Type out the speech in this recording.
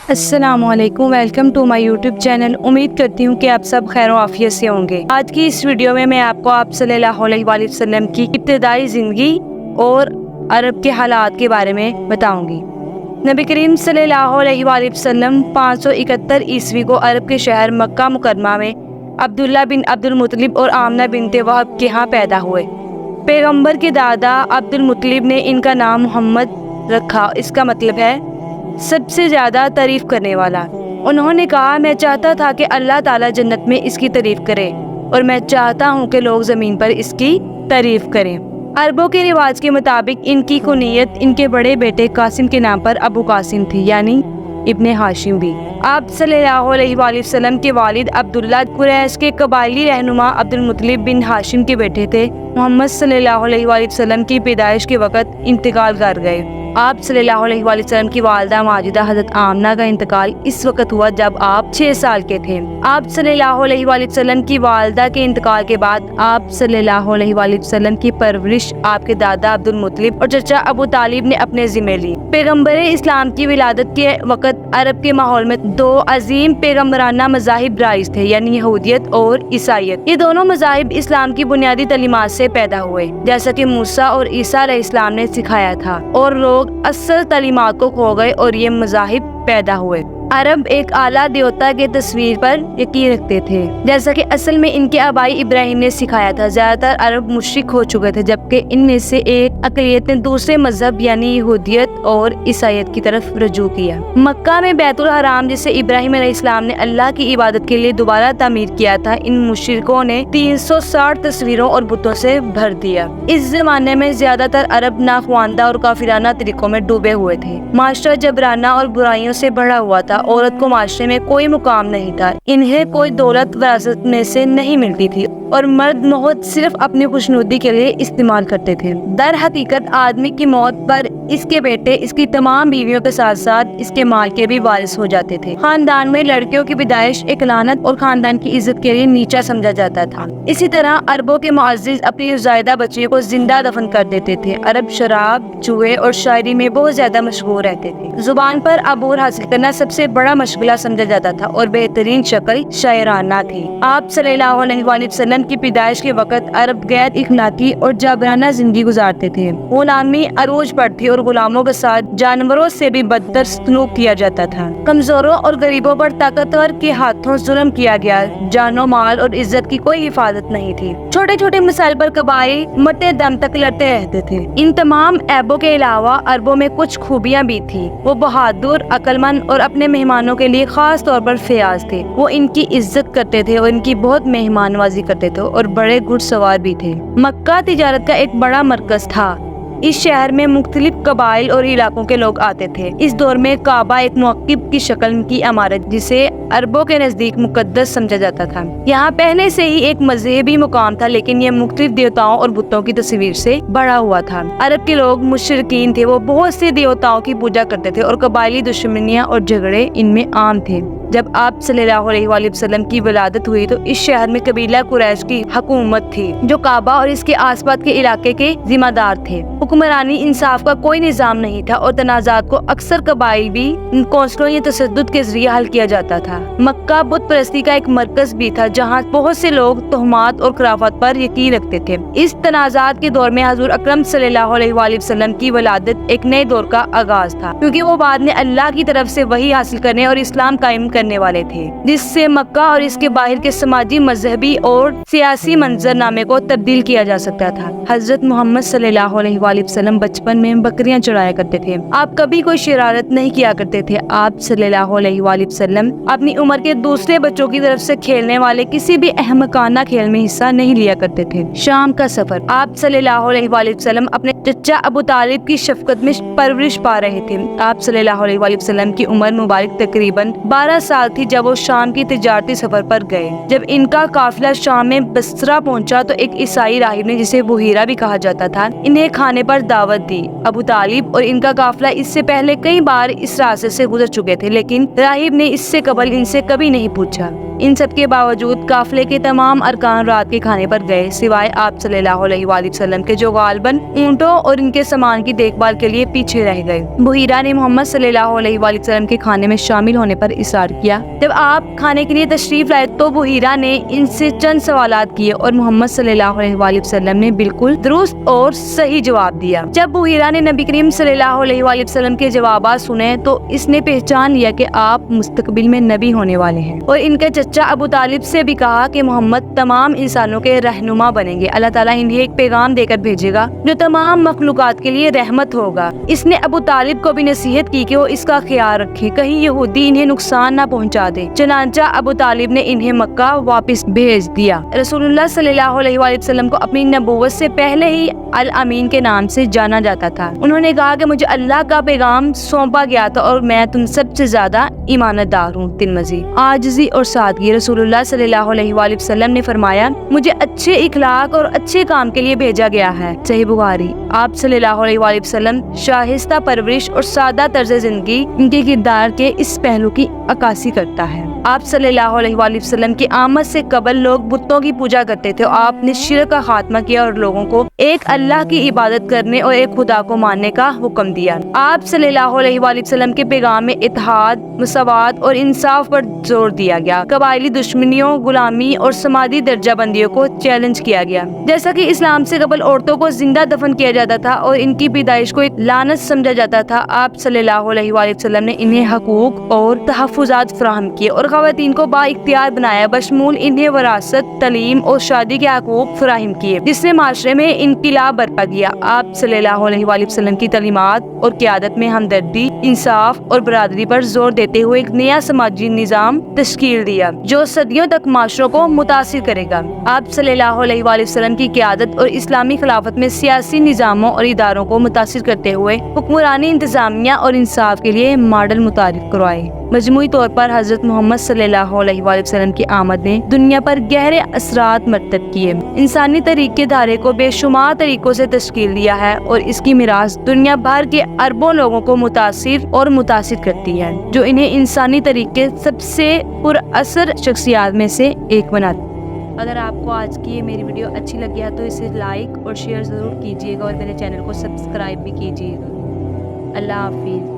السلام علیکم، welcome to my YouTube channel. امید کرتی ہوں کہ آپ سب خیر و عافیت سے ہوں گے۔ آج کی اس ویڈیو میں آپ صلی اللہ علیہ وآلہ وسلم کی ابتدائی زندگی اور عرب کے حالات کے بارے میں بتاؤں گی۔ نبی کریم صلی اللہ علیہ وآلہ وسلم 571 عیسوی کو عرب کے شہر مکہ مکرمہ میں عبداللہ بن عبد المطلب اور آمنہ بنت وہب کے ہاں پیدا ہوئے۔ پیغمبر کے دادا عبد المطلب نے ان کا نام محمد رکھا۔ اس کا مطلب ہے سب سے زیادہ تعریف کرنے والا۔ انہوں نے کہا، میں چاہتا تھا کہ اللہ تعالیٰ جنت میں اس کی تعریف کرے اور میں چاہتا ہوں کہ لوگ زمین پر اس کی تعریف کریں۔ عربوں کے رواج کے مطابق ان کی کنیت ان کے بڑے بیٹے قاسم کے نام پر ابو قاسم تھی، یعنی ابن ہاشم بھی۔ آپ صلی اللہ علیہ وآلہ وسلم کے والد عبداللہ قریش کے قبائلی رہنما عبد المطلب بن ہاشم کے بیٹے تھے۔ محمد صلی اللہ علیہ وآلہ وسلم کی پیدائش کے وقت انتقال کر گئے۔ آپ صلی اللہ علیہ وآلہ وسلم کی والدہ ماجدہ حضرت آمنہ کا انتقال اس وقت ہوا جب آپ 6 سال کے تھے۔ آپ صلی اللہ علیہ وآلہ وسلم کی والدہ کے انتقال کے بعد آپ صلی اللہ علیہ وآلہ وسلم کی پرورش آپ کے دادا عبد المطلب اور چچا ابو طالب نے اپنے ذمہ لی۔ پیغمبر اسلام کی ولادت کے وقت عرب کے ماحول میں 2 عظیم پیغمبرانہ مذاہب رائج تھے، یعنی یہودیت اور عیسائیت۔ یہ دونوں مذاہب اسلام کی بنیادی تعلیمات سے پیدا ہوئے، جیسا کہ موسیٰ اور عیسیٰ علیہ السلام نے سکھایا تھا، اور لوگ اصل تعلیمات کو کھو گئے اور یہ مذاہب پیدا ہوئے۔ عرب ایک اعلیٰ دیوتا کے تصویر پر یقین رکھتے تھے، جیسا کہ اصل میں ان کے آبائی ابراہیم نے سکھایا تھا۔ زیادہ تر عرب مشرک ہو چکے تھے، جبکہ ان میں سے ایک اقلیت نے دوسرے مذہب یعنی یہودیت اور عیسائیت کی طرف رجوع کیا۔ مکہ میں بیت الحرام، جسے ابراہیم علیہ السلام نے اللہ کی عبادت کے لیے دوبارہ تعمیر کیا تھا، ان مشرکوں نے 360 تصویروں اور بتوں سے بھر دیا۔ اس زمانے میں زیادہ تر عرب ناخواندہ اور کافرانہ طریقوں میں ڈوبے ہوئے تھے۔ معاشرہ جبرانہ اور برائیوں سے بھرا ہوا تھا۔ عورت کو معاشرے میں کوئی مقام نہیں تھا، انہیں کوئی دولت وراثت میں سے نہیں ملتی تھی، اور مرد موت صرف اپنی خوشنودی کے لیے استعمال کرتے تھے۔ در حقیقت آدمی کی موت پر اس کے بیٹے اس کی تمام بیویوں کے ساتھ ساتھ اس کے مال کے بھی وارث ہو جاتے تھے۔ خاندان میں لڑکیوں کی پیدائش ایک لعنت اور خاندان کی عزت کے لیے نیچا سمجھا جاتا تھا۔ اسی طرح عربوں کے معزز اپنی زائدہ بچیوں کو زندہ دفن کر دیتے تھے۔ عرب شراب، جوئے اور شاعری میں بہت زیادہ مشغول رہتے تھے۔ زبان پر عبور حاصل کرنا سب سے بڑا مشغلہ سمجھا جاتا تھا اور بہترین شکل شاعرانہ تھی۔ آپ صلی اللہ علیہ وآلہ وسلم کی پیدائش کے وقت عرب غیر اخلاقی اور جابرانہ زندگی گزارتے تھے۔ غلامی عروج پر تھی اور غلاموں کے ساتھ جانوروں سے بھی بدتر سلوک کیا جاتا تھا۔ کمزوروں اور غریبوں پر طاقتور کے ہاتھوں ظلم کیا گیا۔ جان و مال اور عزت کی کوئی حفاظت نہیں تھی۔ چھوٹے چھوٹے مسائل پر قبائل مرتے دم تک لڑتے رہتے تھے۔ ان تمام عیبوں کے علاوہ عربوں میں کچھ خوبیاں بھی تھیں۔ وہ بہادر، عقل مند اور اپنے مہمانوں کے لیے خاص طور پر فیاض تھے۔ وہ ان کی عزت کرتے تھے اور ان کی بہت مہمان نوازی کرتے تھے اور بڑے گھڑ سوار بھی تھے۔ مکہ تجارت کا ایک بڑا مرکز تھا۔ اس شہر میں مختلف قبائل اور علاقوں کے لوگ آتے تھے۔ اس دور میں کعبہ ایک موقف کی شکل کی عمارت، جسے عربوں کے نزدیک مقدس سمجھا جاتا تھا۔ یہاں پہلے سے ہی ایک مذہبی مقام تھا، لیکن یہ مختلف دیوتاؤں اور بتوں کی تصویر سے بھرا ہوا تھا۔ عرب کے لوگ مشرکین تھے، وہ بہت سے دیوتاؤں کی پوجا کرتے تھے اور قبائلی دشمنیاں اور جھگڑے ان میں عام تھے۔ جب آپ صلی اللہ علیہ وآلہ وسلم کی ولادت ہوئی تو اس شہر میں قبیلہ قریش کی حکومت تھی، جو کعبہ اور اس کے آس پاس کے علاقے کے ذمہ دار تھے۔ حکمرانی انصاف کا کوئی نظام نہیں تھا اور تنازعات کو اکثر قبائلی کونسلوں یا تشدد کے ذریعے حل کیا جاتا تھا۔ مکہ بت پرستی کا ایک مرکز بھی تھا، جہاں بہت سے لوگ تہمات اور خرافات پر یقین رکھتے تھے۔ اس تنازعات کے دور میں حضور اکرم صلی اللہ علیہ وآلہ وسلم کی ولادت ایک نئے دور کا آغاز تھا، کیونکہ وہ بعد میں اللہ کی طرف سے وحی حاصل کرنے اور اسلام قائم کرنے والے تھے، جس سے مکہ اور اس کے باہر کے سماجی، مذہبی اور سیاسی منظر نامے کو تبدیل کیا جا سکتا تھا۔ حضرت محمد صلی اللہ علیہ وآلہ وسلم بچپن میں بکریاں چڑھایا کرتے تھے۔ آپ کبھی کوئی شرارت نہیں کیا کرتے تھے۔ آپ صلی اللہ علیہ وآلہ وسلم اپنی عمر کے دوسرے بچوں کی طرف سے کھیلنے والے کسی بھی احمقانہ کھیل میں حصہ نہیں لیا کرتے تھے۔ شام کا سفر۔ آپ صلی اللہ علیہ وآلہ وسلم اپنے چچا ابو طالب کی شفقت میں پرورش پا رہے تھے۔ آپ صلی اللہ علیہ وآلہ وسلم کی عمر مبارک تقریباً 12 سال تھی جب وہ شام کی تجارتی سفر پر گئے۔ جب ان کا قافلہ شام میں بصرہ پہنچا تو ایک عیسائی راہب نے، جسے بحیرہ بھی کہا جاتا تھا، انہیں کھانے پر دعوت دی۔ ابو طالب اور ان کا قافلہ اس سے پہلے کئی بار اس راستے سے گزر چکے تھے، لیکن راہب نے اس سے قبل ان سے کبھی نہیں پوچھا۔ ان سب کے باوجود قافلے کے تمام ارکان رات کے کھانے پر گئے، سوائے آپ صلی اللہ علیہ وآلہ وسلم کے، جو غالباً اونٹوں اور ان کے سامان کی دیکھ بھال کے لیے پیچھے رہ گئے۔ بحیرہ نے محمد صلی اللہ علیہ وآلہ وسلم کے کھانے میں شامل ہونے پر اصرار کیا۔ جب آپ کھانے کے لیے تشریف لائے تو بحیرہ نے ان سے چند سوالات کیے اور محمد صلی اللہ علیہ وآلہ وسلم نے بالکل درست اور صحیح جواب دیا۔ جب بحیرہ نے نبی کریم صلی اللہ علیہ وآلہ وسلم کے جوابات سنے تو اس نے پہچان لیا کہ آپ مستقبل میں نبی ہونے والے ہیں، اور ان کے چچا ابو طالب سے بھی کہا کہ محمد تمام انسانوں کے رہنما بنیں گے، اللہ تعالیٰ انہیں ایک پیغام دے کر بھیجے گا جو تمام مخلوقات کے لیے رحمت ہوگا۔ اس نے ابو طالب کو بھی نصیحت کی کہ وہ اس کا خیال رکھے، کہیں یہودی انہیں نقصان نہ پہنچا دے۔ چنانچہ ابو طالب نے انہیں مکہ واپس بھیج دیا۔ رسول اللہ صلی اللہ علیہ وآلہ وسلم کو اپنی نبوت سے پہلے ہی الامین کے نام سے جانا جاتا تھا۔ انہوں نے کہا کہ مجھے اللہ کا پیغام سونپا گیا تھا اور میں تم سب سے زیادہ ایماندار ہوں۔ ترمذی۔ عاجزی اور سادگی۔ رسول اللہ صلی اللہ علیہ وآلہ وسلم نے فرمایا، مجھے اچھے اخلاق اور اچھے کام کے لیے بھیجا گیا ہے۔ صحیح بخاری۔ آپ صلی اللہ علیہ وآلہ وسلم شائستہ پرورش اور سادہ طرز زندگی ان کے کردار کے اس پہلو کی عکاسی کرتا ہے۔ آپ صلی اللہ علیہ وآلہ وسلم کی آمد سے قبل لوگ بتوں کی پوجا کرتے تھے، اور آپ نے شرک کا خاتمہ کیا اور لوگوں کو ایک اللہ کی عبادت کرنے اور ایک خدا کو ماننے کا حکم دیا۔ آپ صلی اللہ علیہ وآلہ وسلم کے پیغام میں اتحاد، مساوات اور انصاف پر زور دیا گیا۔ قبائلی دشمنیوں، غلامی اور سماجی درجہ بندیوں کو چیلنج کیا گیا۔ جیسا کہ اسلام سے قبل عورتوں کو زندہ دفن کیا جاتا تھا اور ان کی پیدائش کو ایک لعنت سمجھا جاتا تھا، آپ صلی اللہ علیہ وآلہ وسلم نے انہیں حقوق اور تحفظات فراہم کیے اور خواتین کو با اختیار بنایا، بشمول انہیں وراثت، تعلیم اور شادی کے حقوق فراہم کیے، جس نے معاشرے میں انقلاب برپا کیا۔ آپ صلی اللہ علیہ وآلہ وسلم کی تعلیمات اور قیادت میں ہمدردی، انصاف اور برادری پر زور دیتے ہوئے ایک نیا سماجی نظام تشکیل دیا جو صدیوں تک معاشروں کو متاثر کرے گا۔ آپ صلی اللہ علیہ وآلہ وسلم کی قیادت اور اسلامی خلافت میں سیاسی نظاموں اور اداروں کو متاثر کرتے ہوئے حکمرانی، انتظامیہ اور انصاف کے لیے ماڈل متعارف کروائے۔ مجموعی طور پر حضرت محمد صلی اللہ علیہ وآلہ وسلم کی آمد نے دنیا پر گہرے اثرات مرتب کیے، انسانی طریق کے دھارے کو بے شمار طریقوں سے تشکیل دیا ہے، اور اس کی میراث دنیا بھر کے اربوں لوگوں کو متاثر کرتی ہے، جو انہیں انسانی طریق کے سب سے پر اثر شخصیات میں سے ایک بناتی ہے۔ اگر آپ کو آج کی یہ میری ویڈیو اچھی لگی ہے تو اسے لائک اور شیئر ضرور کیجیے گا، اور میرے چینل کو سبسکرائب بھی کیجیے گا۔ اللہ حافظ۔